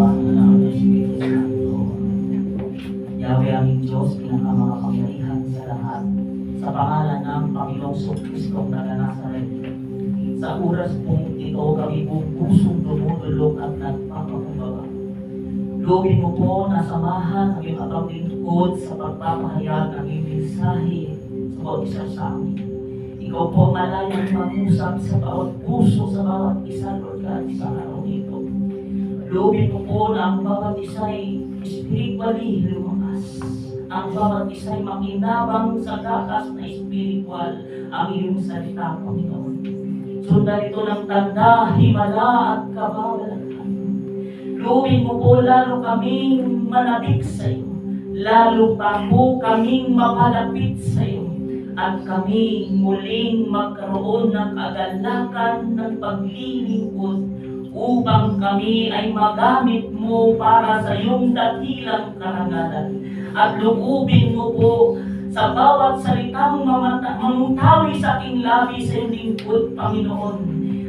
Ama, ng Espiritu Santo. Yahweh aming Diyos, pinakamakapangyarihan sa lahat, sa pangalan ng Panginoong Kristo na Nazaret. Sa oras pong ito, kami po pusong dumudulog at nagpapakumbaba. Loobin mo po na samahan ang iyong abang lingkod sa pagpapahayag ng iyong mensahe sa bawat isa sa amin. Ikaw po malayang mag-usap sa bawat puso, sa bawat isa, Lord God, sa araw nito. Loobin mo po na ang bawat isa ay spiritually lumakas. Ang bawat isa ay makinabang sa gatas na spiritual ang iyong salita, Panginoon. Sundan ito ng tanda, himala at kabawalahan. Loobin mo po lalo kaming manabik sa iyo. Lalo pa po kaming mapalapit sa iyo. At kami muling magkaroon ng kagalakan ng paglilingkod upang kami ay magamit mo para sa iyong dakilang karangalan. At loobin mo po sa bawat salitang mamutawi sa aking labi sa iyong lingkod, Panginoon,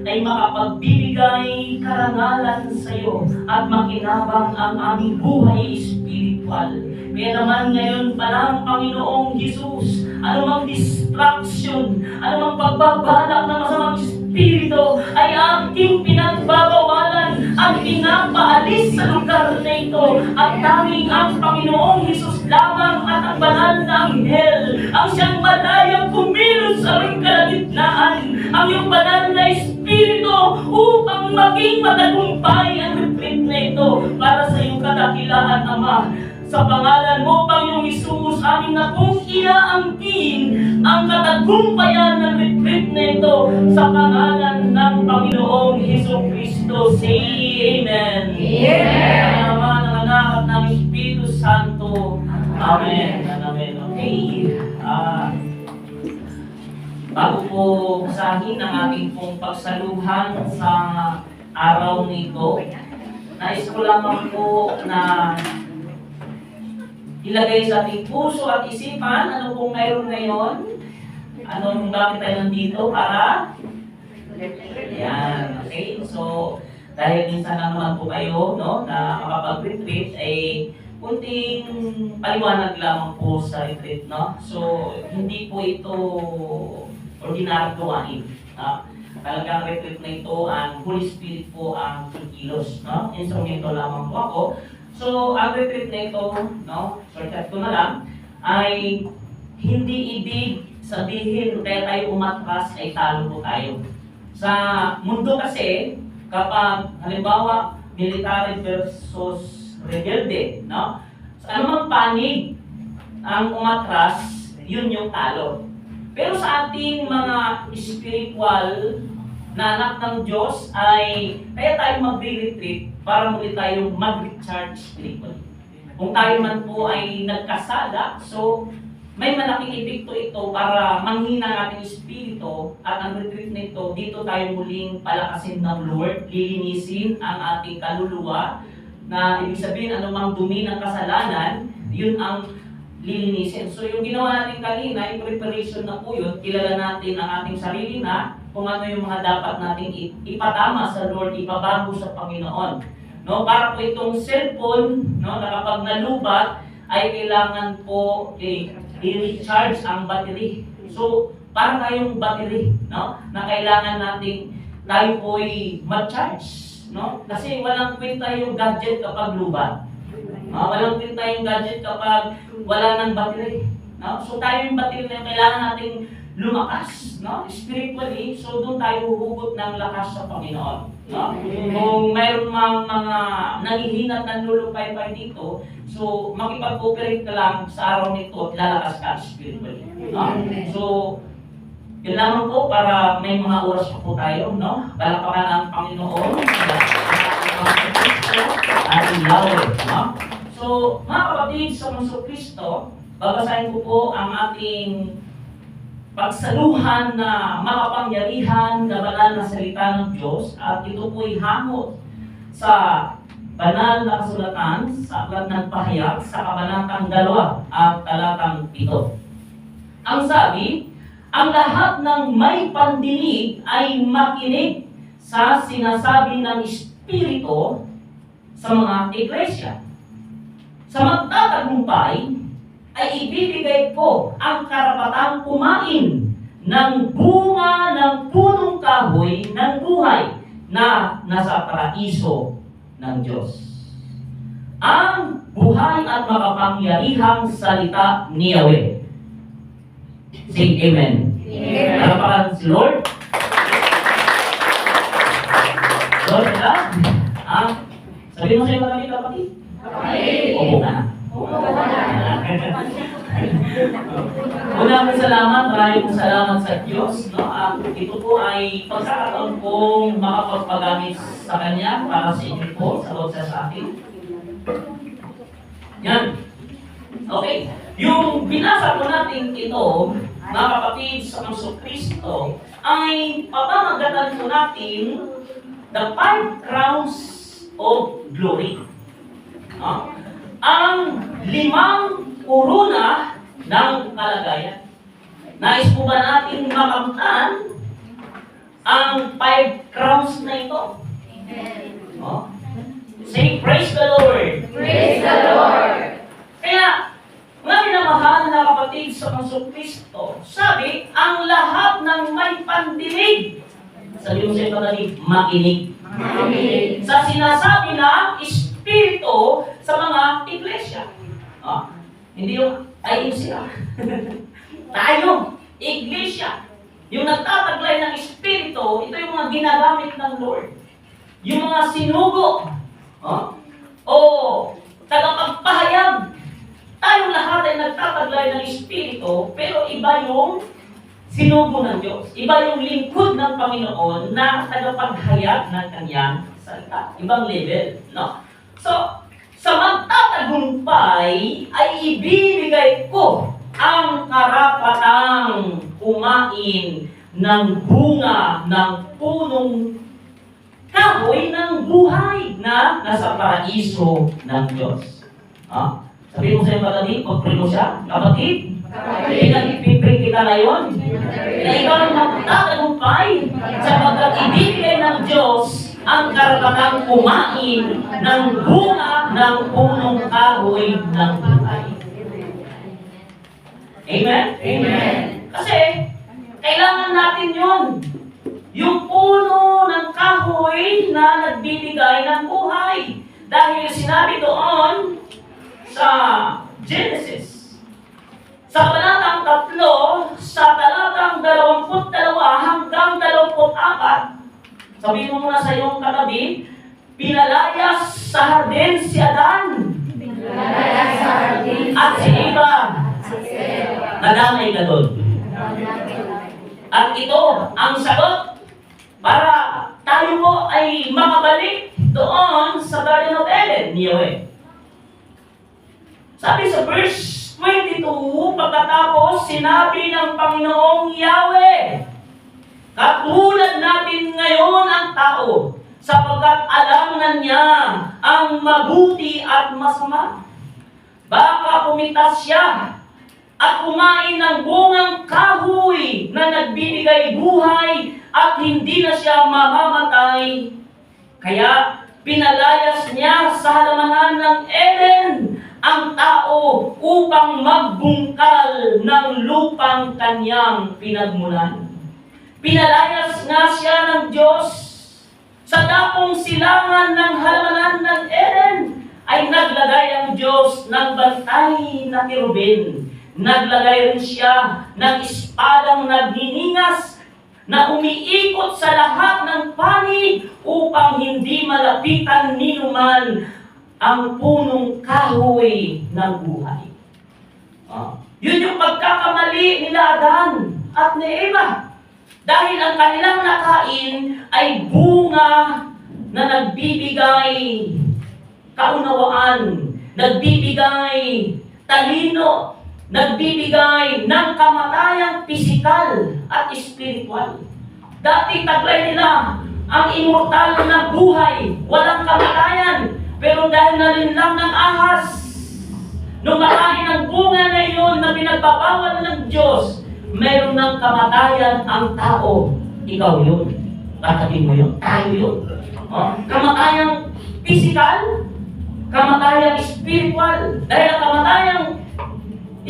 ay makapagbibigay karangalan sa iyo at makinabang ang aming buhay espiritual. Kaya naman ngayon pa lang, Panginoong Jesus, anumang distraction, anumang pagbabalak ng masamang espiritu ay aking pinagbabawalan at pinapaalis sa lugar na ito. At tanging ang Panginoong Jesus lamang at ang banal na anghel ang siyang malayang kumilos sa aming kalagitnaan, ang iyong banal na espiritu upang maging matagumpay ang retreat na ito para sa iyong kadakilaan, Ama. Sa pangalan mo, Panginoong Hesus, amin na kong inaangkin ang katagumpayan ng retreat na ito sa pangalan ng Panginoong Hesus Kristo. Say Amen. Amen. Ang Ama, ng Anak at ng Espiritu Santo. Amen. Amen. Okay. Bago po basahin ang ating pong pagsaluhan sa araw nito, nais ko lamang po na ilagay sa ating puso at isipan ano pong mayroon ngayon, bakit tayo nandito para yan, okay? So dahil minsan lang naman po kayo, no, na makapag-retreat, ay kunting paliwanag lamang po sa retreat, no? So hindi po ito ordinary gawain. Talagang retreat na ito, ang Holy Spirit po ang kikilos, no? Instrumento lamang po ako. So, ang retreat na ito, no, shortcut ko na lang, ay hindi ibig sabihin kaya tayo umatras ay talo po tayo. Sa mundo kasi, kapag halimbawa military versus rebelde, no, sa anumang panig ang umatras, yun yung talo. Pero sa ating mga spiritual na anak ng Diyos ay kaya tayo magre-retreat para muli tayong mag-recharge spiritually. Kung tayo man po ay nagkasala, so may malaking epekto ito para manghina ang ating espiritu at ang retreat na ito, dito tayo muling palakasin ng Lord, lilinisin ang ating kaluluwa na ibig sabihin anumang dumi ng kasalanan, yun ang lilinisin. So yung ginawa natin kanina, yung preparation na po yun, kilala natin ang ating sarili na kung ano yung mga dapat nating ipatama sa Lord, ipabago sa Panginoon. No, para po itong cellphone, no, na kapag nalubat, ay kailangan po i-recharge ang battery. So, parang tayong battery, no, na kailangan nating tayo po ay mag-charge, no? Kasi walang kwenta yung gadget kapag lubat. Walang kwenta yung gadget kapag wala ng battery. No? So tayo yung battery na kailangan nating lumakas, no? Spiritually, so doon tayo huhugot ng lakas sa Panginoon. No? Kung mayroon mga nangihinat ng lulupay-pay dito, so makipag-cooperate ka lang sa araw nito at lalakas ka spiritually. No? So, yun lamang po para may mga oras pa po tayo, no? Palapakan ang Panginoon at Yahweh, no? So, mga kapatid sa Kristo, babasahin ko po ang ating pagsaluhan na makapangyarihan na banal na salita ng Diyos at ito po'y hamot sa banal na kasulatan sa aklat ng pahayag sa kabanatang 2 at talatang 7. Ang sabi, ang lahat ng may pandinig ay makinig sa sinasabi ng Espiritu sa mga iglesia. Sa magtatagumpay, ay ibibigay ko ang karapatang kumain ng bunga ng punong kahoy ng buhay na nasa paraiso ng Diyos. Ang buhay at makapangyarihang salita ni Yahweh. Say Amen. Amen. Nalapakan si Lord. Lord, sabihin mo sa'yo marami kapatid. Opo ka na. Maraming salamat sa Diyos. No? Ito po ay pagkakataon kong makapagpagamit sa Kanya para sa inyo po, sa Lord sa akin. Yan. Okay. Yung binasa po natin ito, mga kapatid sa Kristo, ay papamagatan po natin the 5 crowns of glory. Ang 5 kuruna ng kalagayan. Nais po ba natin makamtan ang 5 crowns na ito? Amen. Say, praise the Lord. Praise the Lord. Kaya, mga minamahal na kapatid sa Kristo, sabi, ang lahat ng may pandinig, sabi mo sa ito makinig. Amen. Sa sinasabi ng Espiritu sa mga iglesia. Hindi yung IMC. Tayo, iglesia. Yung nagtataglay ng Espiritu, ito yung mga ginagamit ng Lord. Yung mga sinugo, o tagapagpahayag. Tayong lahat ay nagtataglay ng Espiritu, pero iba yung sinugo ng Diyos. Iba yung lingkod ng Panginoon na tagapaghayag ng Kanyang salita. Ibang level, no? So, sa magtatagumpay ay ibibigay ko ang karapatang kumain ng bunga ng punong kahoy ng buhay na nasa paraiso ng Diyos. Sabihin mo sa iyo kapatid, pag-pray mo siya, kapatid, pinag-ipipray kita ngayon, na ikaw ang magtatagumpay sapagkat ibibigay ng Diyos ang karapatang kumain ng bunga ng punong kahoy ng buhay. Amen? Amen. Kasi, kailangan natin yun. Yung puno ng kahoy na nagbibigay ng buhay. Dahil sinabi doon sa Genesis, sa palatang 3, sa talatang 22 hanggang 24, sabihin mo muna sa iyong katabi, pinalayas sa hardin si Adan. At si Eva. Nadamay ka doon. At ito ang sagot para tayo po ay makabalik doon sa Garden of Eden ni Yahweh. Sabi sa verse 22, pagkatapos sinabi ng Panginoong Yahweh, katulad natin ngayon ang tao, sapagkat alam na niya ang mabuti at masama. Baka pumitas siya at kumain ng bungang kahoy na nagbibigay buhay at hindi na siya mamamatay. Kaya pinalayas niya sa halamanan ng Eden ang tao upang magbungkal ng lupang kanyang pinagmulan. Pinalayas nga siya ng Diyos sa dakong silangan ng halamanan ng Eden ay naglagay ang Diyos ng bantay na kerubin. Naglagay rin siya ng espadang nagniningas na umiikot sa lahat ng panig upang hindi malapitan ninuman ang punong kahoy ng buhay. Yun yung pagkakamali nila Adan at ni Eva. Dahil ang kanilang nakain ay bunga na nagbibigay kaunawaan, nagbibigay talino, nagbibigay ng kamatayang pisikal at espiritual. Dati taglay nila ang immortal na buhay, walang kamatayan, pero dahil nalinlang ng ahas, nung makain ang bunga na iyon na pinagbabawal ng Diyos, meron ng kamatayan ang tao. Ikaw yun. Katabi mo yun. Tayo yun. Kamatayang pisikal, kamatayang spiritual. Dahil ang kamatayang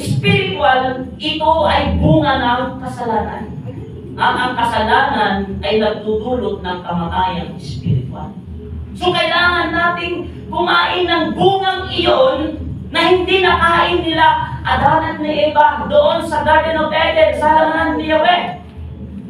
spiritual, ito ay bunga ng kasalanan. Ang kasalanan ay nagdudulot ng kamatayang spiritual. So kailangan nating kumain ng bungang iyon na hindi nakain nila Adan at ni Eva doon sa Garden of Eden, sa halaman ni Yahweh.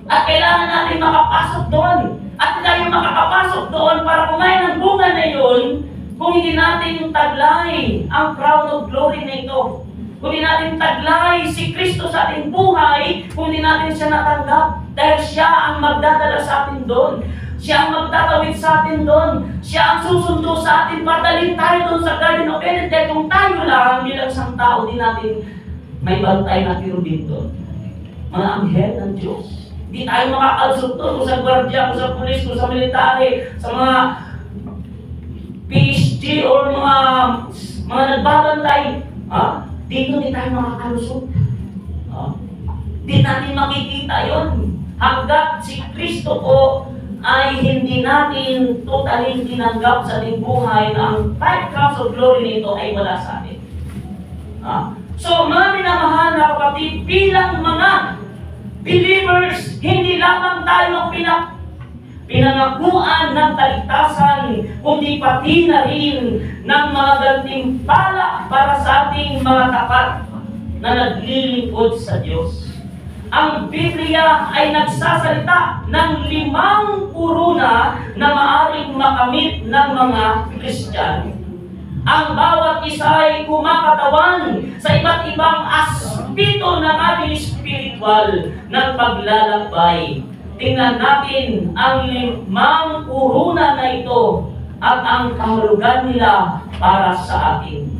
At kailangan natin makapasok doon. At tayo makakapasok doon para kumain ng bunga na iyon kung hindi natin taglay ang crown of glory na ito. Kung hindi natin taglay si Kristo sa ating buhay, kung hindi natin siya natanggap, dahil siya ang magdadala sa atin doon. Siya ang magtatawid sa atin doon. Siya ang susundo sa atin. Padalhin tayo doon sa Garden of Eden. Dahil kung tayo lang bilang isang tao, di natin may bantay na tirubin doon. Mga anghel ng Diyos. Di tayo makakalsot doon kung sa gwardiya, kung sa pulis, kung sa military, sa mga PhD or mga nagbabantay. Dito di tayo makakalusot. Di natin makikita yon hanggat si Kristo po ay hindi natin totaling tinanggap sa ating buhay na ang five crowns of glory nito ay wala sa atin. So mga minamahal na kapatid, bilang mga believers, hindi lamang tayo pinangakuan ng kaligtasan, kundi pati na rin ng mga gantimpala para sa ating mga tapat na naglilingkod sa Diyos. Ang Biblia ay nagsasalita ng 5 kuruna na maaring makamit ng mga Kristiyano. Ang bawat isa ay kumakatawan sa iba't ibang aspeto ng ating spiritual na paglalakbay. Tingnan natin ang 5 kuruna na ito at ang kahulugan nila para sa atin.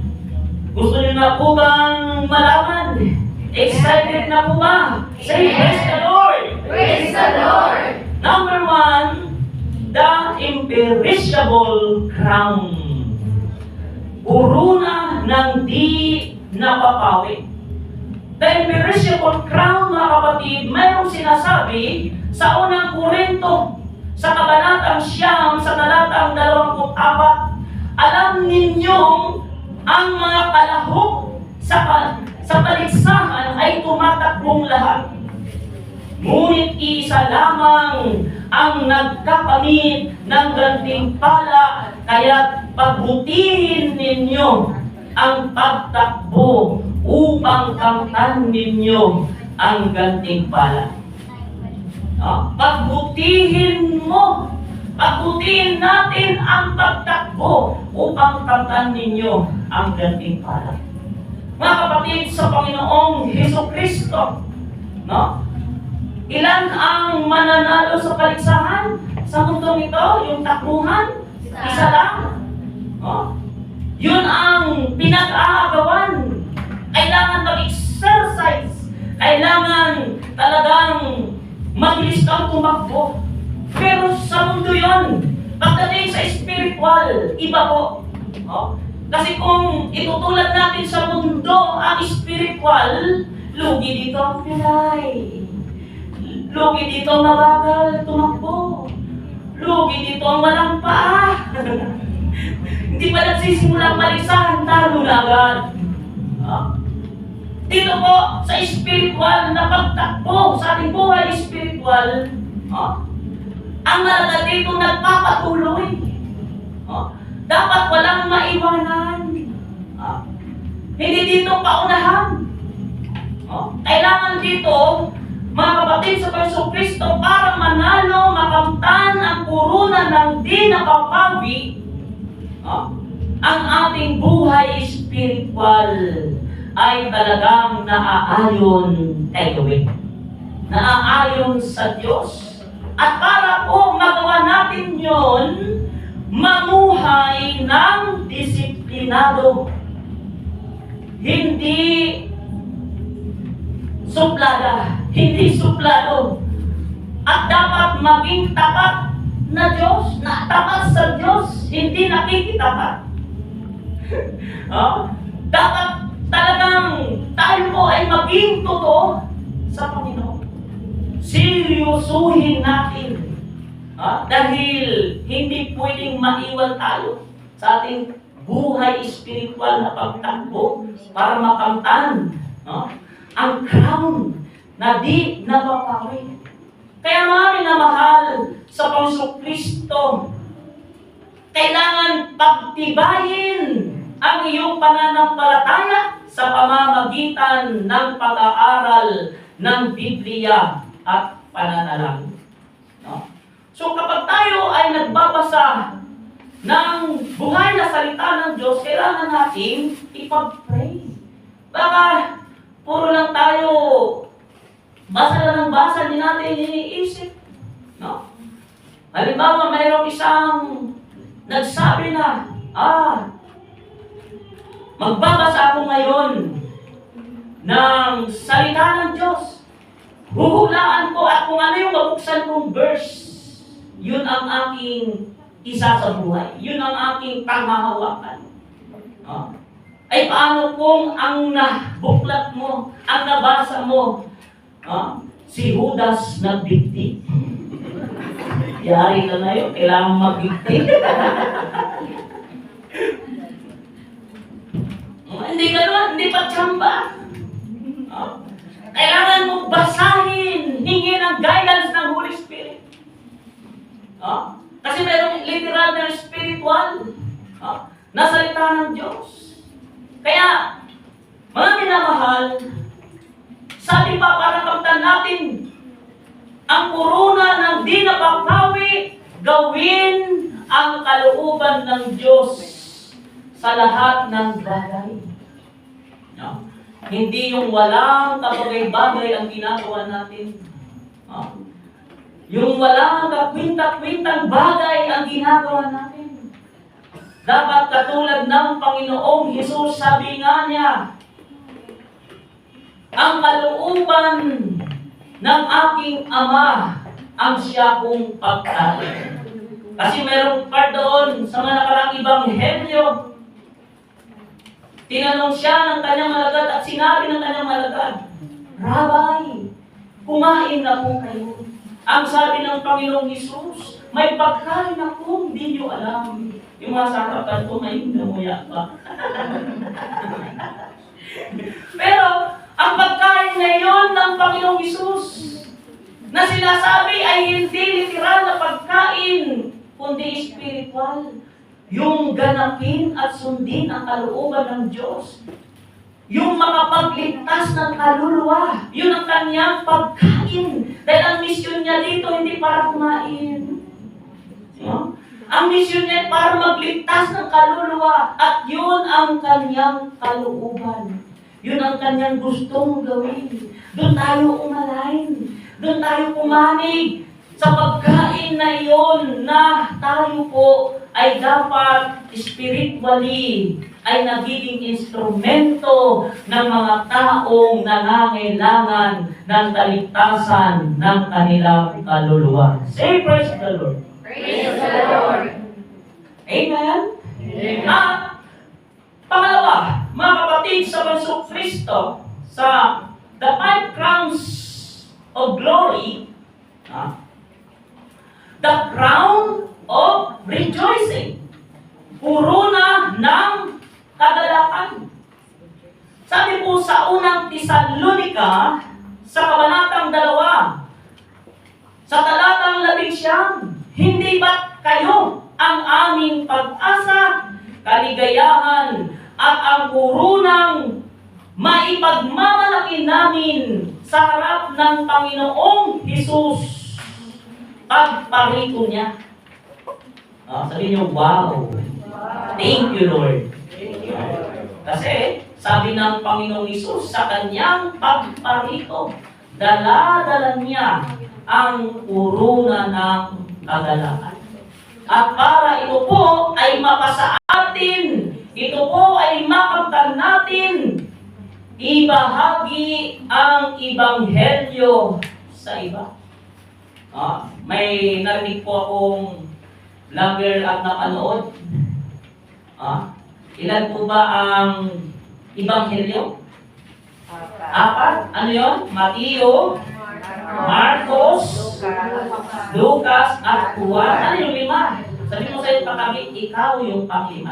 Gusto niyo na po bang malaman? Excited na po ba? Say, praise the Lord! Praise the Lord! Number 1, the imperishable crown. Kuruna ng di napapawi. The imperishable crown, mga kapatid, mayroong sinasabi sa unang Korinto, sa kabanatang 9, sa talatang 24, alam ninyong ang mga kalahok sa paligsahan ay tumatakbong lahat. Ngunit isa lamang ang nagkakamit ng gantimpala, kaya't pagbutihin ninyo ang pagtakbo upang kamtan ninyo ang gantimpala. Pagbutihin natin ang pagtakbo upang kamtan ninyo ang gantimpala. Mga kapatid, sa Panginoong Hesukristo, ilan ang mananalo sa paligsahan sa mundong ito? Yung takbuhan? Isa lang? Yun ang pinag-aagawan. Kailangan mag-exercise. Kailangan talagang mabilis kang tumakbo. Pero sa mundo yun, pagdating sa spiritual, iba po. Kasi kung itutulad natin sa mundo ang spiritual, lugi dito ang pilay. Lugi dito ang mabagal tumakbo. Lugi dito ang walang paa. Hindi pa nagsisimulang malisahan, talo na agad. Dito po, sa spiritual na pagtakbo, sa ating buhay spiritual, ang malaga dito nagpapatuloy. Dapat walang maiwanan. Hindi dito paunahan. Kailangan dito, mga kapatid sa Panginoong Kristo, para manalo, makamtan ang kuruna ng di napapawi, ang ating buhay spiritual ay talagang naaayon kay Yahweh. Naaayon sa Diyos. At para po magawa natin yon, mamuhay ng disiplinado. Hindi suplado. At dapat maging tapat na Diyos, na tapat sa Diyos, hindi nakikitapat. Dapat talagang tayo po ay maging totoo sa Panginoon. Seryosuhin natin. Dahil hindi pwedeng maiwan tayo sa ating buhay espiritual na pagtakbo para makamtan, no, ang crown na di napapawi. Kaya mga minamahal sa Panginoong Kristo, kailangan pagtibayin ang iyong pananampalataya sa pamamagitan ng pag-aaral ng Biblia at pananalangin. No? So kapag tayo ay nagbabasa ng buhay na salita ng Diyos, kailangan natin ipag-pray. Baka puro lang tayo basa lang ng basa, hindi natin iniisip. No? Halimbawa, mayroong isang nagsabi na, magbabasa ako ngayon ng salita ng Diyos. Huhulaan ko at kung ano yung mabuksan kong verse, yun ang aking isa sa buhay. Yun ang aking panghahawakan. Ay paano kung ang nabuklat mo, ang nabasa mo, si Judas nagbigti? Yari ka na yun, kailangan magbigti. Hindi gano'n, hindi pa tsamba. Kailangan mo basahin, hingin ang guidance ng Holy Spirit. Kasi mayroong literal na spiritual na salita ng Diyos. Kaya, mga minamahal, sabi pa para kamtan natin, ang kuruna ng di napapawi, gawin ang kalooban ng Diyos sa lahat ng bagay. No? Hindi yung walang kabagay-bagay ang ginagawa natin. Yung walang kakwinta-kwintang bagay ang ginagawa natin. Dapat katulad ng Panginoong Hesus, sabi nga niya, ang kalooban ng aking Ama ang siya kong pagkain. Kasi mayroong part doon sa mga nakarang Ebanghelyo, tinanong siya ng kanyang malagad at sinabi ng kanyang malagad, Rabbi, kumain na po kayo. Ang sabi ng Panginoong Hesus, may pagkain ako, hindi nyo alam. Yung mga sarapan ko, may namuya pa. Pero, ang pagkain ngayon ng Panginoong Hesus na sinasabi ay hindi literal na pagkain, kundi spiritual. Yung ganapin at sundin ang kalooban ng Diyos. Yung makapagligtas ng kaluluwa. Yun ang kanyang pagkain. Dahil ang misyon niya dito hindi para kumain. No? Ang misyon niya para magligtas ng kaluluwa. At yun ang kanyang kalooban. Yun ang kanyang gustong gawin. Doon tayo umalain. Doon tayo kumanig sa pagkain na iyon na tayo po ay dapat spiritually ay nagiging instrumento ng mga taong nangangailangan ng kaligtasan ng kanilang kaluluwa. Say, praise the Lord. Praise the Lord. Amen? Amen. At pangalawa, mga kapatid sa Panginoong Kristo, sa the 5 crowns of glory, the crown of rejoicing, kuruna ng kagalakan. Sabi po sa unang Tesalonica, sa kabanatang 2, sa talatang 11, hindi ba't kayo ang aming pag-asa, kaligayahan, at ang kurunang maipagmamalaki namin sa harap ng Panginoong Hesus pagparito niya. Sabi niyo, wow. Thank you, Lord. Kasi, sabi ng Panginoong Hesus sa kanyang pagparito, dala-dala niya ang kuruna ng kagalakan. At para ito po ay mapasa atin, ito po ay makamtan natin, ibahagi ang Ebanghelyo sa iba. May narinig po akong vlogger at napanood. Ilan po ba ang Ebanghelyo? 4. Ano yun? Mateo, Marcos, Lucas, at Juan. Ano yung 5? Sabi mo sa'yo pagkabit, ikaw yung pang-5.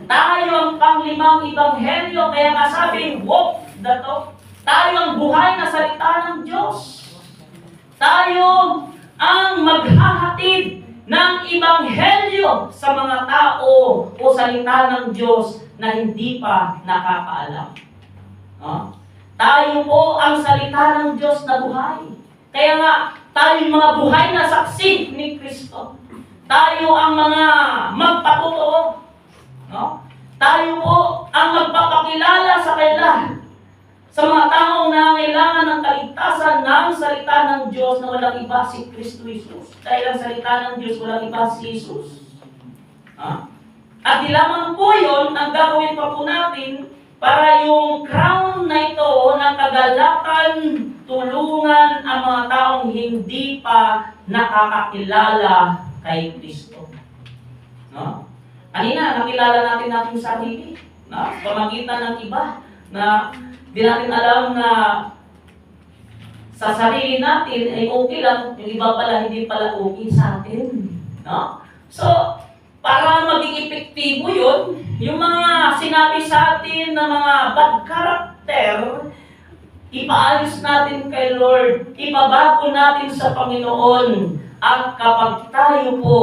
Tayo ang panglimang ebanghelyo, kaya nga sabi, walk the talk. Tayo ang buhay na salita ng Diyos. Tayo ang maghahatid ng ebanghelyo sa mga tao o salita ng Diyos na hindi pa nakakaalam. Tayo po ang salita ng Diyos na buhay. Kaya nga, tayo yung mga buhay na saksi ni Kristo. Tayo ang mga magpatotoo. Tayo po ang magpapakilala sa kanila. Sa mga taong nangailangan ng kaligtasan ng salita ng Diyos na walang iba si Kristo Jesus. Dahil ang salita ng Diyos walang iba si Jesus. At di lamang po yun, ang gagawin pa po natin para yung crown na ito ng kagalakan, tulungan ang mga taong hindi pa nakakakilala kay Kristo. Kanina, nakilala natin natin sarili. Pamagitan ng iba na di natin alam na sa sarili natin ay okay lang, yung iba pala hindi pala okay sa atin. So, para maging epektibo yun, yung mga sinabi sa atin na mga bad character, ipaalis natin kay Lord, ipabago natin sa Panginoon, at kapag tayo po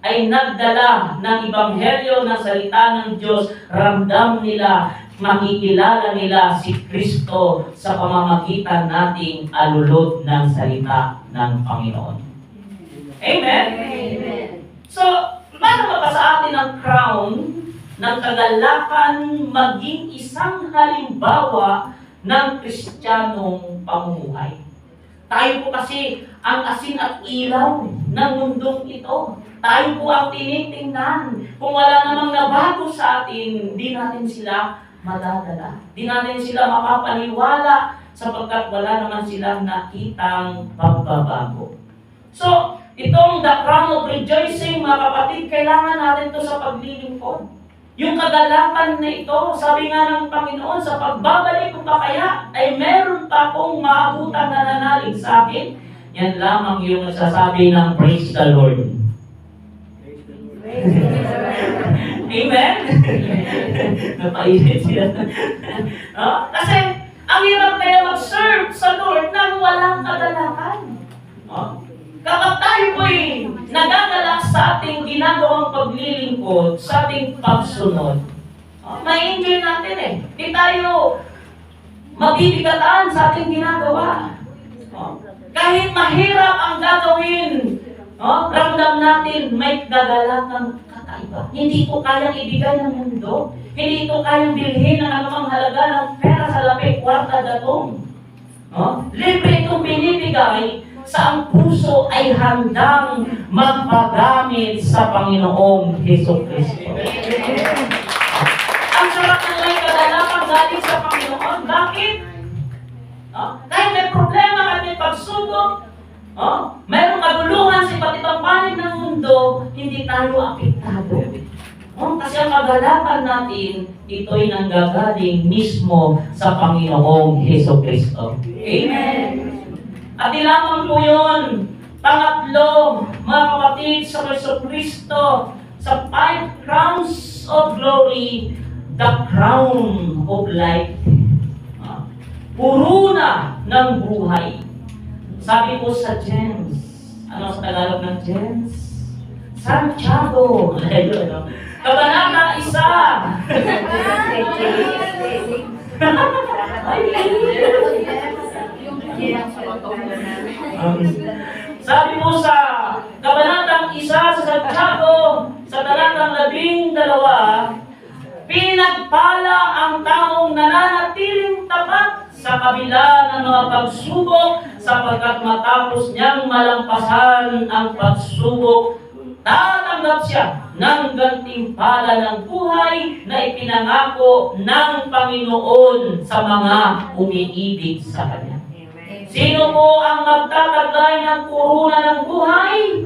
ay nagdala ng ebanghelyo na salita ng Diyos, ramdam nila, makikilala nila si Kristo sa pamamagitan nating alulod ng salita ng Panginoon. Amen? Amen. So, paano mapasa atin ang crown ng kagalakan maging isang halimbawa ng Kristiyanong pamumuhay? Tayo po kasi ang asin at ilaw ng mundong ito. Tayo po ang tinitingnan. Kung wala namang nabago sa atin, di natin sila madadala. Di natin sila makapaniwala sapagkat wala naman silang nakitang pagbabago. So, itong the crown of rejoicing, mga kapatid, kailangan natin ito sa paglilingkod. Yung kagalakan na ito, sabi nga ng Panginoon, sa pagbabalik ko pa kaya, ay meron pa akong maabutan na nanalig sa akin. Yan lamang yung nasasabi ng praise the Lord. Amen? Napainit siya. Kasi, ang hirap kaya mag-serve sa Lord nang walang kagalakan. Kapag tayo po'y nagagalak sa ating ginagawang paglilingkod, sa ating pagsunod, ma-enjoy natin eh. Di tayo mabibigatan sa ating ginagawa. Kahit mahirap ang gagawin, ramdam natin may gagalakang kakaiba. Hindi ko kayang ibigay ng mundo. Hindi ko kayang bilhin ng anumang halaga ng pera sa lapik, kwarta, datong. Libre itong binibigay sa ang puso ay handang magpagamit sa Panginoong Hesus Kristo. Ang sarap na may kagalakan galing sa Panginoon. Bakit? Dahil may problema, kahit may pagsubok, mayroong kaguluhan sa iba't ibang panig ng mundo, hindi tayo apektado. Kasi ang kagalakan natin, ito'y nanggagaling mismo sa Panginoong Hesus Kristo. Amen. At di lamang po yun, pangatlo, mga kapatid, sa Hesus Kristo, sa 5 crowns of glory, the crown of life. Puruna ng buhay. Sabi po sa James, ano sa Tagalog ng James? Santiago. Kabanata 1. Sabi mo sa Kabanatang 1 sa Santiago, sa talatang 12, pinagpala ang taong nananatiling tapat sa kabila ng mga pagsubok, sapagkat matapos niyang malampasan ang pagsubok, tatanggap siya ng gantimpala ng buhay na ipinangako ng Panginoon sa mga umiibig sa Kanya. Sino po ang magtataglay ng kuruna ng buhay?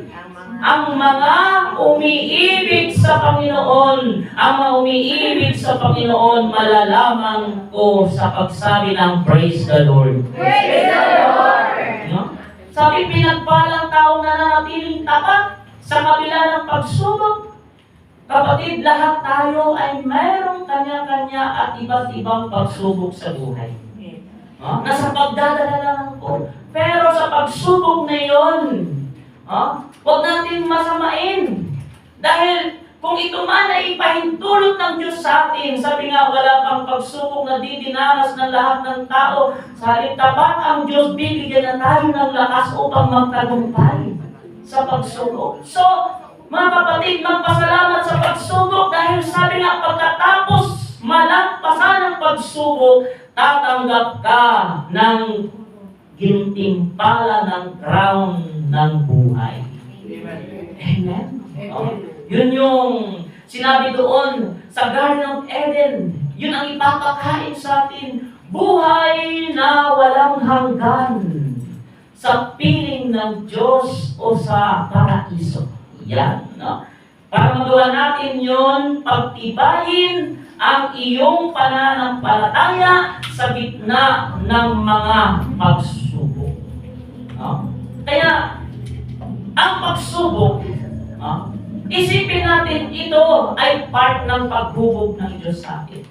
Ang mga umiibig sa Panginoon. Ang mga umiibig sa Panginoon, malalaman ko sa pagsabi ng praise the Lord. Praise the Lord! Sabi, pinagpalang taong nananatiling tapat sa kabila ng pagsubok. Kapatid, lahat tayo ay mayroong kanya-kanya at iba't ibang pagsubok sa buhay. Nasa pagdadala lang po. Pero sa pagsubok na yun, huwag natin masamain. Dahil kung ito man ay ipahintulot ng Diyos sa atin, sabi nga, wala pang pagsubok na didinanas ng lahat ng tao. Sa halip tapat ang Diyos, bibigyan na tayo ng lakas upang magtagumpay sa pagsubok. So, mga kapatid, magpasalamat sa pagsubok dahil sabi nga, pagkatapos malagpasan ng pagsubok, tatanggap ka ng gintimpala ng crown ng buhay. Amen? Yun yung sinabi doon sa Garden of Eden. Yun ang ipapakain sa atin. Buhay na walang hanggan sa piling ng Diyos o sa paraiso. Yan, no? Para magawa natin yun, pagtibayin ang iyong pananampalataya sa gitna ng mga pagsubok. No? Kaya, ang pagsubok, isipin natin, ito ay part ng paghubog ng Diyos sa atin.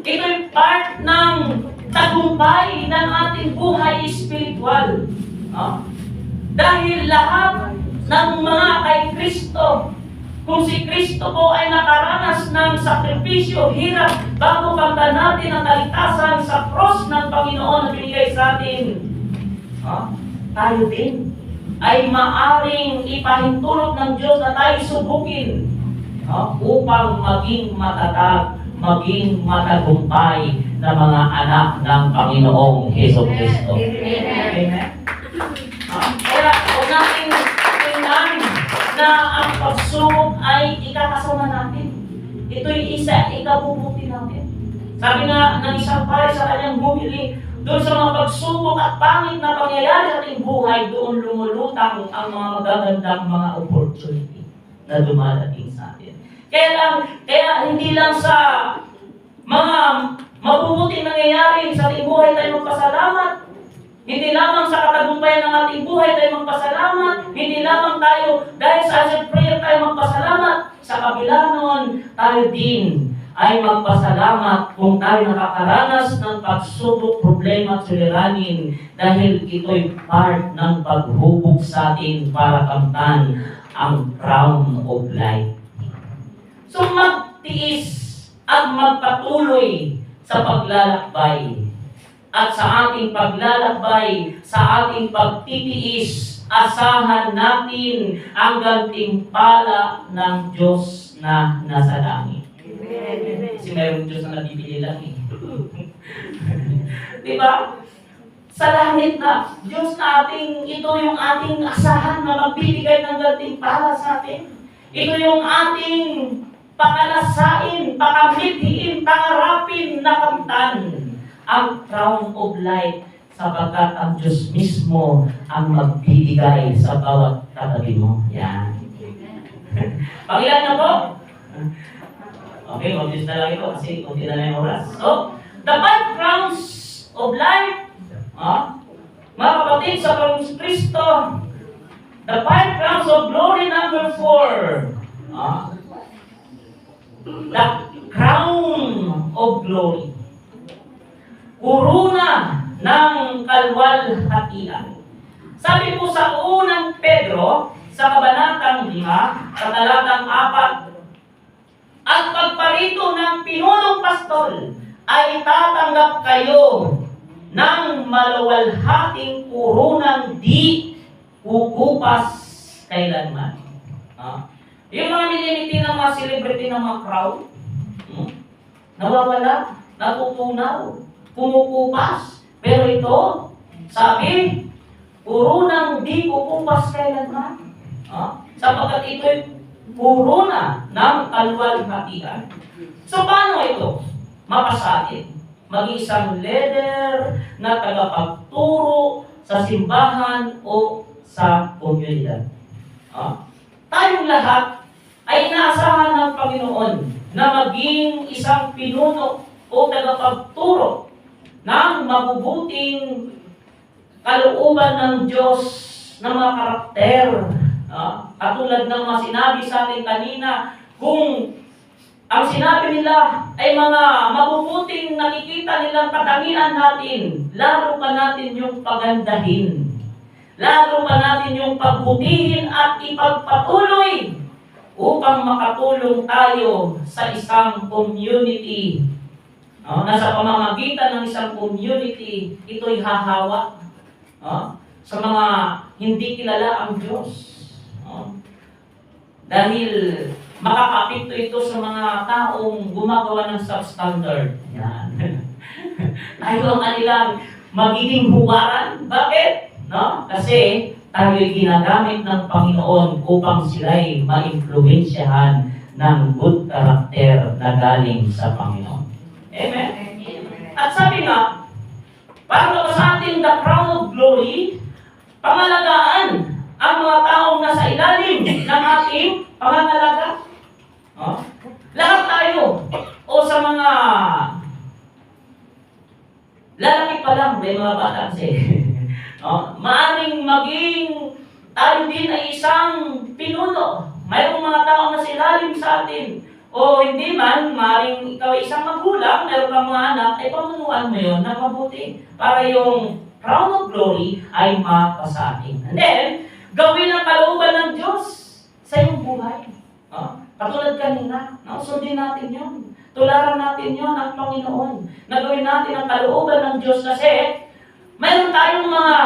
Ito ay part ng tagumpay ng ating buhay espiritual. Dahil lahat ng mga kay Kristo, kung si Kristo po ay nakaranas ng sakripisyo, hirap, bago kamtan natin ang kaligtasan sa cross ng Panginoon na binigay sa atin, tayo din ay maaring ipahintulot ng Diyos na tayo subukin upang maging matatag, maging matagumpay na mga anak ng Panginoong Hesus Kristo. Amen. Kaya huwag natin tingnan na ang pagsubok ay ikakasama natin. Ito'y ikabubuti natin. Sabi nga ng isang pare sa kanyang bumili, doon sa mga pagsubok at pangit na pangyayari sa ating buhay, doon lumulutang ang mga magagandang mga opportunity na dumadating sa atin. Kaya hindi lang sa mga mabubuting nangyayari sa ating buhay tayo magpasalamat. Hindi lamang sa katagumpayan ng ating buhay tayo magpasalamat. Hindi lamang tayo dahil sa answered prayer tayo magpasalamat. Sa kabila nun, tayo din ay magpasalamat kung tayo nakakaranas ng pagsubok, problema at suliranin dahil ito'y part ng paghubog sa atin para kamtan ang crown of life. So magtiis at magpatuloy sa paglalakbay. At sa ating paglalakbay, sa ating pagtitiis, asahan natin ang gantimpala ng Diyos na nasa langit. Kasi mayroong Diyos na nabibili lang eh. Diba? Sa langit na, Diyos na ito yung ating asahan na magbibigay ng gantimpala sa atin. Ito yung ating pakalasain, pakamitihin, pangarapin na kamtan ang crown of life sapagkat ang Diyos mismo ang magbibigay sa bawat katabi mo. Yan. Pangilan na po? Okay, mag-use na lang ito kasi kunti na lang yung oras. So, the 5 crowns of life, mga kapatid sa Panginoon Kristo, the 5 crowns of glory number 4, the crown of glory. Kuruna ng kalwalhatian. Sabi po sa unang Pedro, sa kabanatang 5, sa talatang 4, at pagparito ng pinunong pastol ay tatanggap kayo ng maluwalhating kurunang di kukupas kailanman. Yung mga nilimiti ng mga celebrity ng mga crowd, nawawala, natutunaw, kumukupas. Pero ito, sabi, kurunang di kukupas kailanman. Sapagkat ito'y kuruna ng kalwalhatian. So, paano ito mapasatin? Mag-isang leader na tagapagturo sa simbahan o sa komunidad. Tayong lahat ay inaasahan ng Panginoon na maging isang pinuno o tagapagturo ng mabubuting kalooban ng Diyos ng mga karakter. Katulad ng mga sinabi sa atin kanina, Kung ang sinabi nila ay mga mabubuting nakikita nilang katangian natin, lalo pa natin yung pagandahin. Lalo pa natin yung pagbutihin at ipagpatuloy upang makatulong tayo sa isang community. No? Nasa pamamagitan ng isang community, ito'y hahawa, no? Sa mga hindi kilala ang Diyos. No? Dahil makakapekto ito sa mga taong gumagawa ng substandard. Yan. Tayo ang kanilang magiging huwaran. Bakit? No? Kasi tayo'y ginagamit ng Panginoon upang sila'y ma-impluwensyahan ng good character na galing sa Panginoon. Amen? At sabi nga, para sa ating the crown of glory, pangalagaan ang mga taong nasa ilalim ng ating pangangalaga. Oh? Lahat tayo, o sa mga lalaki pa lang, may mga bata kasi. Maaring maging tayo din ay isang pinuno. Mayroong mga tao na silalim sa atin. O hindi man, maaring ikaw ay isang magulang, mayroong kang mga anak, ay pamunuan mo yun na mabuti para yung crown of glory ay mapasa atin. And then, gawin ang kalooban ng Diyos sa iyong buhay. Katulad kanina, sundin natin yun. Tularan natin yun ang Panginoon. Nagawin natin ang kalooban ng Diyos kasi mayroon tayong mga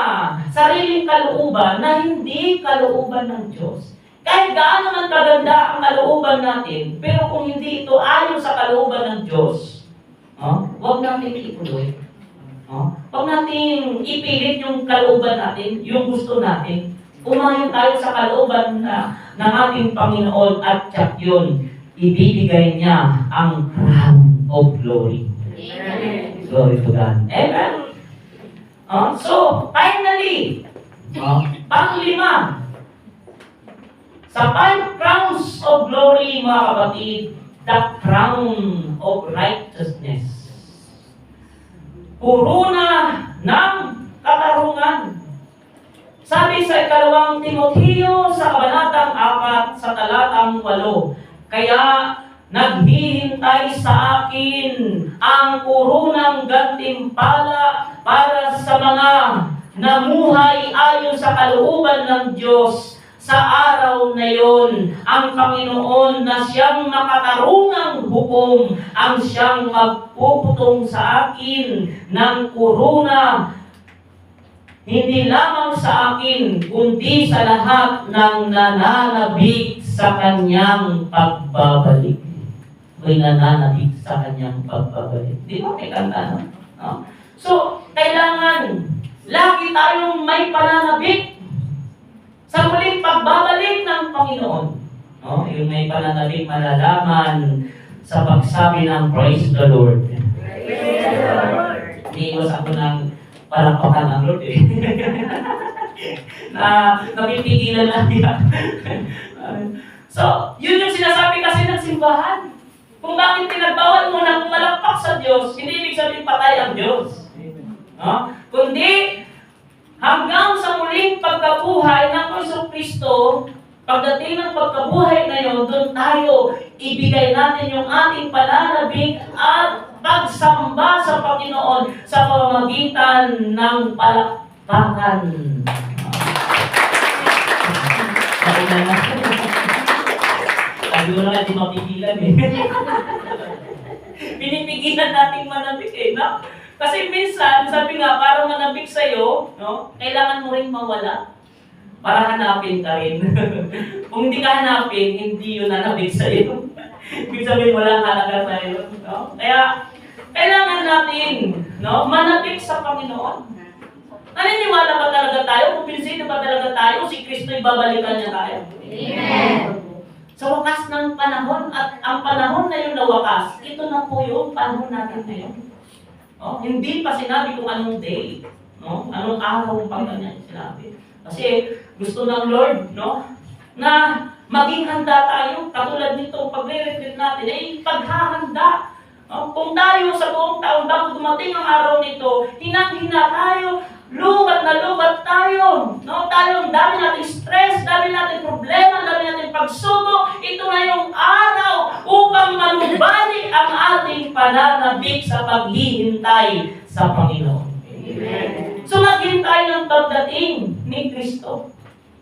sariling kalooban na hindi kalooban ng Diyos. Kahit gaano man kaganda ang kalooban natin, pero kung hindi ito ayon sa kalooban ng Diyos, huwag natin ituloy. Huwag natin ipilit yung kalooban natin, yung gusto natin. Umayon tayo sa kalooban ng ating Panginoon at tiyak yun, ibibigay niya ang crown of glory. Amen. Glory to God. Amen? So, finally, panglima, sa 5 crowns of glory, mga kapatid, the crown of righteousness. Puruna ng katarungan. Sabi sa 2 Timoteo sa kabanatang 4 sa talatang 8, kaya naghihintay sa akin ang purunang gantimpala para sa mga namuhay ayon sa kalooban ng Diyos sa araw na yon. Ang Panginoon na siyang makatarungang hukom ang siyang magpuputong sa akin ng kuruna, hindi lamang sa akin, kundi sa lahat ng nananabik sa kanyang pagbabalik. May nananabik sa kanyang pagbabalik. Di ba may kanta, no? So, kailangan lagi tayong may pananabik sa muling pagbabalik ng Panginoon. Yung may pananabik malalaman sa pagsabi ng Praise the Lord. Praise the Lord. Iniiwas ako ng palakpakan ng Lord na napipigilan lang niya. So, yun yung sinasabi kasi ng simbahan. Kung bakit pinagbawal mo na pumalakpak sa Diyos, hindi ibig sabihin patay ang Diyos. Kundi, hanggang sa muling pagkabuhay ng Kristo, pagdating ng pagkabuhay na yun, doon tayo ibigay natin yung ating pananabik at pagsamba sa Panginoon sa pamamagitan ng palakpakan. Sabi mo na hindi mapigilan Pinipigilan nating manabik no? Kasi minsan, sabi nga, para manabik sa'yo, no? Kailangan mo rin mawala para hanapin ka rin. Kung hindi ka hanapin, hindi yun nanabik sa'yo. Ibig sabihin, walang halaga sa'yo. No? Kaya, kailangan natin manabik sa Panginoon. Naniniwala ba talaga tayo? Kumpinsido ba talaga tayo? Si Kristo'y babalikan niya tayo. Amen. Sa wakas ng panahon, at ang panahon na yun na wakas, ito na po yung panahon natin ngayon. Hindi pa sinabi kung anong day, anong araw pang ganyan sinabi. Kasi gusto ng Lord, na maging handa tayo, katulad nito, pag-re-reflect natin, ay paghahanda. Kung tayo sa buong taon bago dumating ang araw nito, hinang-hina tayo, lubat na lubat tayo. No? Tayo, dami nating stress, dami nating problema, dami nating pagsubok. Ito na yung araw upang manubalik ang ating pananabik sa paghihintay sa Panginoon. Amen. So maghintay ng pagdating ni Kristo.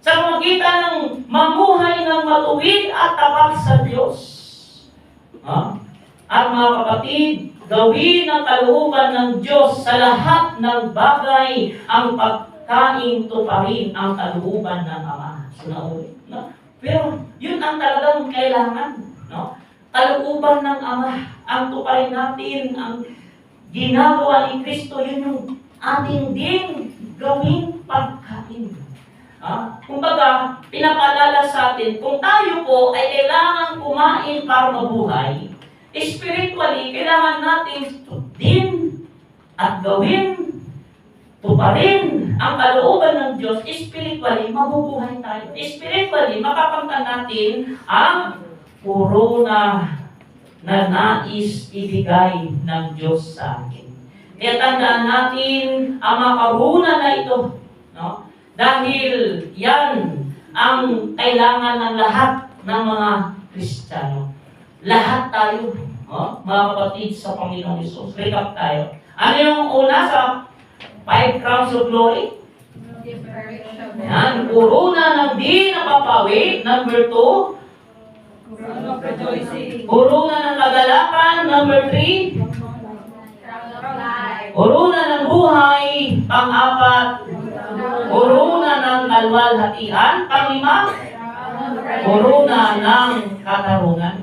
Sa pamagitan ng mamuhay ng matuwid at tapat sa Diyos. At mga kapatid, gawin ang kalooban ng Diyos sa lahat ng bagay ang pagkain tuparin ang kalooban ng Ama. So, no? Pero yun ang talagang kailangan. No? Kalooban ng Ama ang tuparin natin, ang ginagawa ni Kristo, yun yung ating din gawing pagkain. Kumbaga, pinapaalala sa atin, kung tayo po ay kailangan kumain para mabuhay, spiritually, kailangan natin din at gawin, tuparin ang kalooban ng Diyos. Spiritually, mabubuhay tayo. Spiritually, makakamtan natin ang corona na nais ibigay ng Diyos sa atin. Kaya tandaan natin ang mga karuna na ito. No? Dahil yan ang kailangan ng lahat ng mga Kristiyano. Lahat tayo, mga kapatid sa Panginoong Hesus. Recap tayo. Ano yung una sa 5 crowns of glory? Yan, corona ng di napapawi. Number 2, corona ng kagalakan. Number 3, corona ng buhay. Pang-4, corona ng kalwalhatian. Pang-5, corona ng katarungan.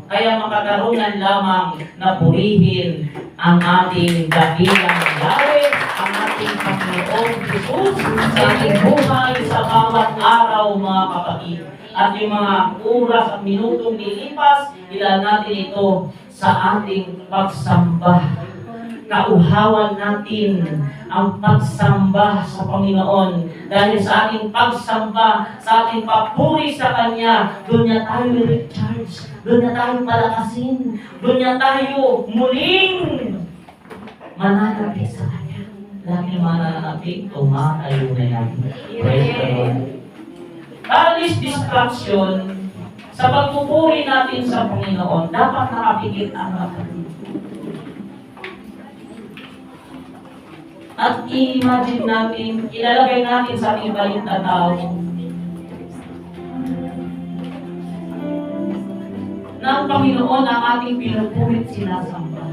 Kaya makakaroon lamang na purihin ang ating dakilang Yahweh, ang ating Panginoong Jesus sa ating buhay sa bawat araw, mga kapatid. At yung mga oras at minutong nilipas, ilan natin ito sa ating pagsamba. Kauhawan natin ang pagsamba sa Panginoon. Dahil sa ating pagsamba, sa ating papuri sa Kanya, doon niya tayo recharge, doon niya tayo palakasin, doon niya tayo muling mananapit sa Kanya. Lagi mananapit, tumatayo na yan. Praise the Lord. Alis distraction, sa pagpupuri natin sa Panginoon, dapat nakapigil ang kapatid. At i-imagine natin, ilalagay natin sa ating balik na tao na ang Panginoon ang ating pinupurit sinasamba.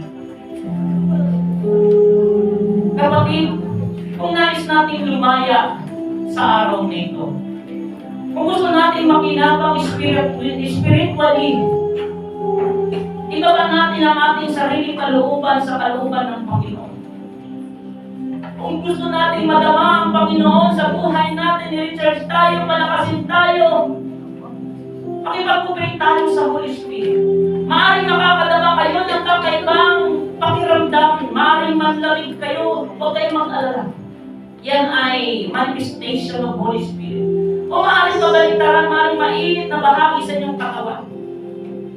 Kapatid, kung nais natin lumaya sa araw nito, kung gusto natin makinabang spiritually, ibaba natin ang ating sariling kalooban sa kalooban ng Panginoon. Kung gusto natin madama ang Panginoon sa buhay natin, i-recharge tayo, malakasin tayo, pakipag-cooperate tayo sa Holy Spirit. Maaaring makakadama kayo ng kakaibang pakiramdam, maaaring manlamig kayo, huwag kayong mag-alala. Yan ay manifestation of Holy Spirit. O maaaring kabaliktaran, maaaring mainit na bahagi sa inyong katawan.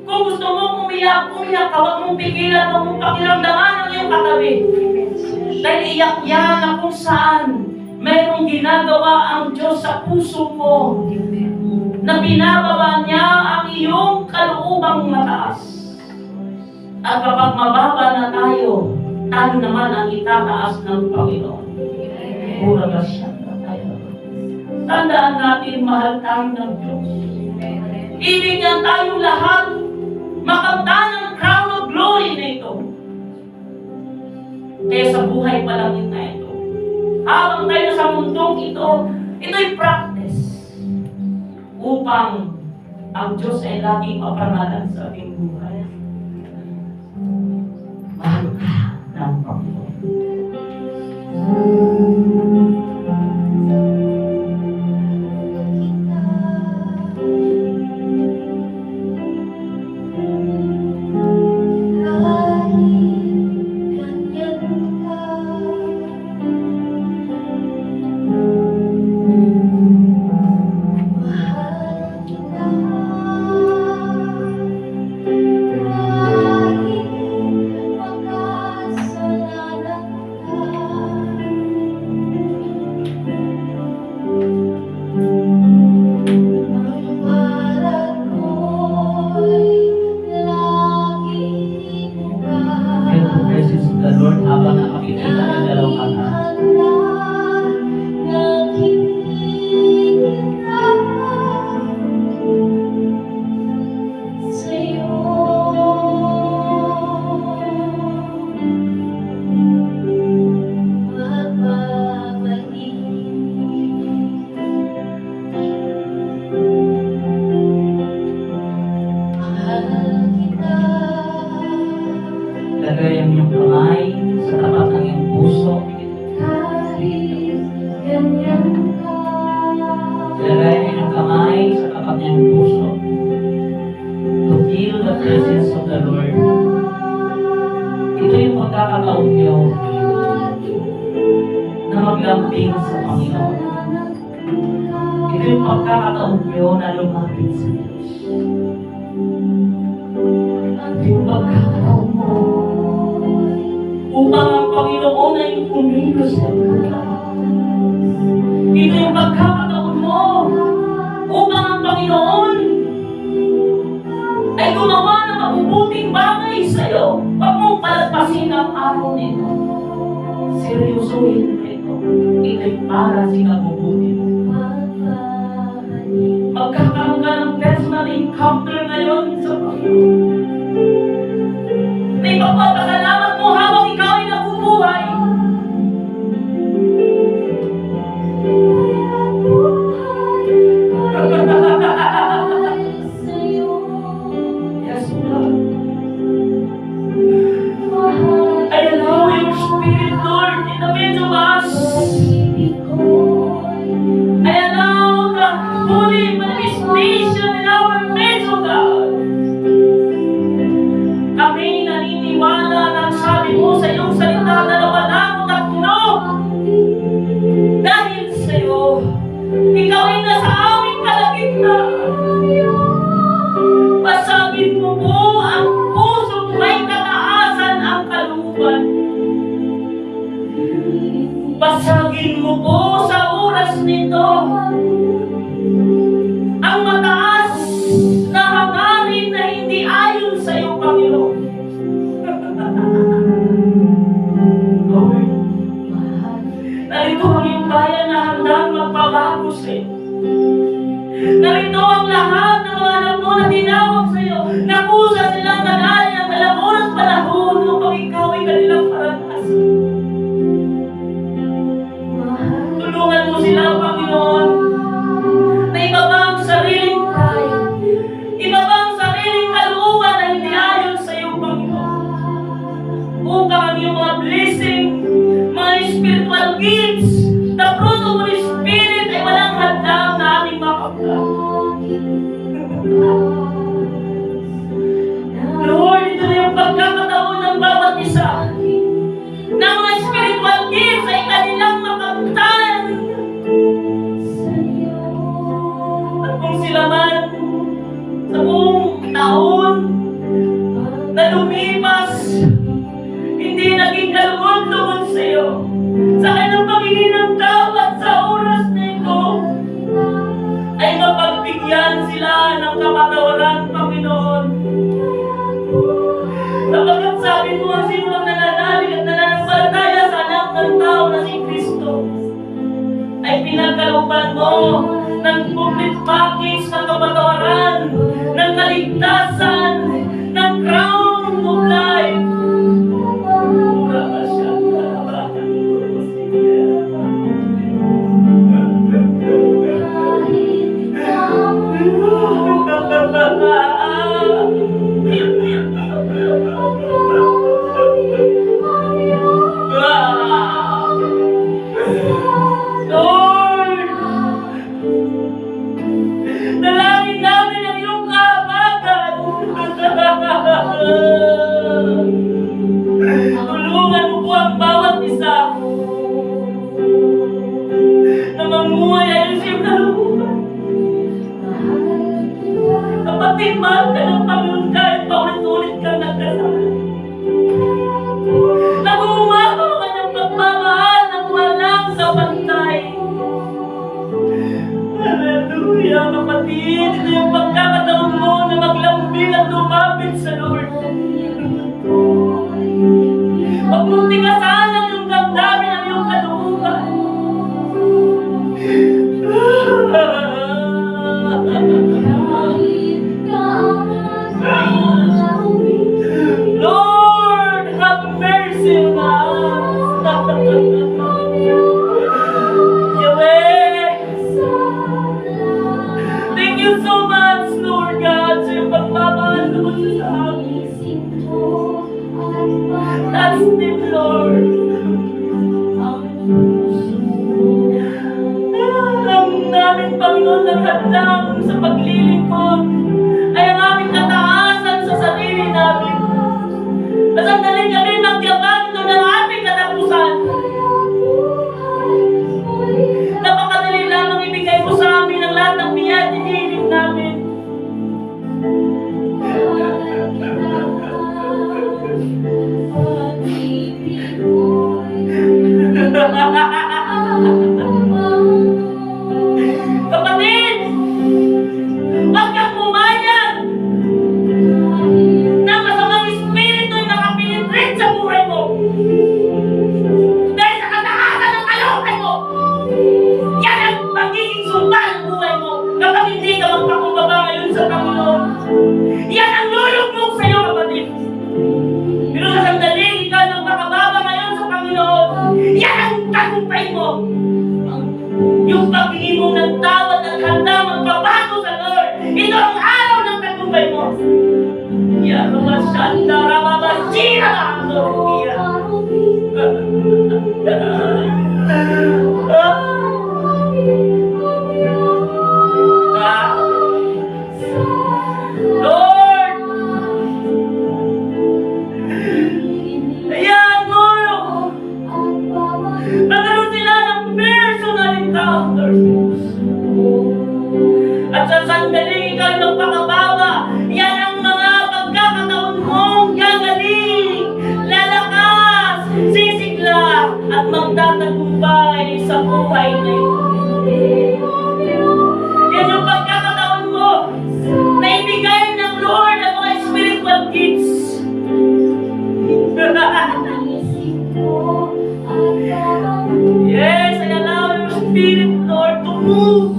Kung gusto mong umiyak ka, huwag mong pigilan, huwag mong pakiramdaman ang iyong katabi. Dahil iyak yan na kung saan mayroong ginagawa ang Diyos sa puso mo na binababa niya ang iyong kaloobang mataas. At kapag mababa na tayo naman ang itataas ng Panginoon. Uraga siya na tayo. Tandaan natin, mahal tayo ng Diyos. Ibig niya tayong lahat makamtan ng crown of glory na ito. Kaya sa buhay pa lang yun na ito. Habang tayo sa mundong ito, ito'y practice upang ang Diyos ay laging maparangalan sa ating buhay. Mahal ka ng Panginoon. Ilagay ang iyong kamay sa tapat ng iyong puso. Ilagay ang iyong kamay sa tapat ng iyong puso. To feel the presence of the Lord. Ito yung pagkakataon niyo na maglambing sa Panginoon. Ito yung pagkakataon niyo na lumapit sa Diyos. Ito yung pagkakataon mo upang ang Panginoon ay kumilos sa iyo. Ito yung pagkakataon mo upang ang Panginoon ay gumawa ng mabubuting bagay sa iyo. Huwag mong palagpasin ang araw nito. Seryosohin mo ito. Ito'y para sa mabubuti mo. Magkakaroon ka ng personal encounter ngayon sa Panginoon. May pagpapasalamat mo habang ikaw ay nabubuhay. Yes, Lord. I allow your Spirit, Lord, in the midst of us. I allow the Holy manifestation in our midst, O God. Kami naniniwala na sabi mo sa iyong salita na nawalang tatlo. Dahil sa iyo, ikaw ay nasa aming kalagitnaan. Basagin mo po ang pusong may kataasan ang kalooban. Basagin mo po sa oras nito ang mataas na hangarin na hindi ayon sa iyo, Panginoon. Lord, narito ang iyong bayan na handang magpabago sa iyo. Narito ang lahat ng mga anak mo na tinawag sa iyo. Nakusa silang nagaya ng alam oras panahon upang ikaw ay kanilang paranasan. Tulungan mo sila, Panginoon, na ibaba ang sariling kaya. Ibaba ang sariling kalooban na hindi ayon sa iyo, Panginoon. Upang ang iyong mga blessing, mga spiritual gifts, the fruit of the Spirit ay walang hadlang na aming makapag. Lord, ito na yung pagkakataon ng bawat isa na mga spiritual gifts ay kanilang makamtan. At kung sila man sa buong taon na lumipas, hindi naging kalugod-lugod sa iyo. Sa kanilang pagiging ng dapat sa oras na ito, ay mapagbigyan sila ng kapatawaran, Panginoon. Sapagkat sabi mo, ang sino ang nananalig at nananampalataya sa anak ng tao na si Kristo ay pinagkalooban mo ng complete package ng kapatawaran, ng kaligtasan, ng crown of life. Lord, dalangin namin ang iyong kahabagan. Trust Him, Lord. Alam namin, Panginoon, na hadlang sa paglilingkod ay ang aming kataasan sa sarili namin. At sandali kami magyabang ito ng aming katapusan. Napakadali lamang ibigay mo sa amin ang lahat ng biyaya hinihiling namin. Kapatid, wag kang pumayag na masamang espiritu ay nakapenetrate sa buhay mo. Dahil sa kataasan ng kalooban mo, yan ang magiging sumpa ng buhay mo kapag hindi ka magpakumbaba ngayon sa Panginoon. Yan ang lulubog sa iyo, kapatid. Pero sa sandaling ikaw magpakababa ngayon sa Panginoon, yan ang tagumpay mo. Yung pagiging mong nagtawad at handa magpabago sa Lord, ito ang araw ng tagumpay mo. Yan ang masyanda, ramabasira ang Lord. Lord! Ayan, Lord! Nagkaroon sila ng personal encounters. At sa sandaling ikaw magpakabawa, yan ang mga pagkakataon mong gagaling, lalakas, sisigla, at magtatagumpay sa buhay na ito. Yan yung pagkakataon mo na ibigay ng Lord ang mga spiritual gifts. Yes, I allow your spirit, Lord, to move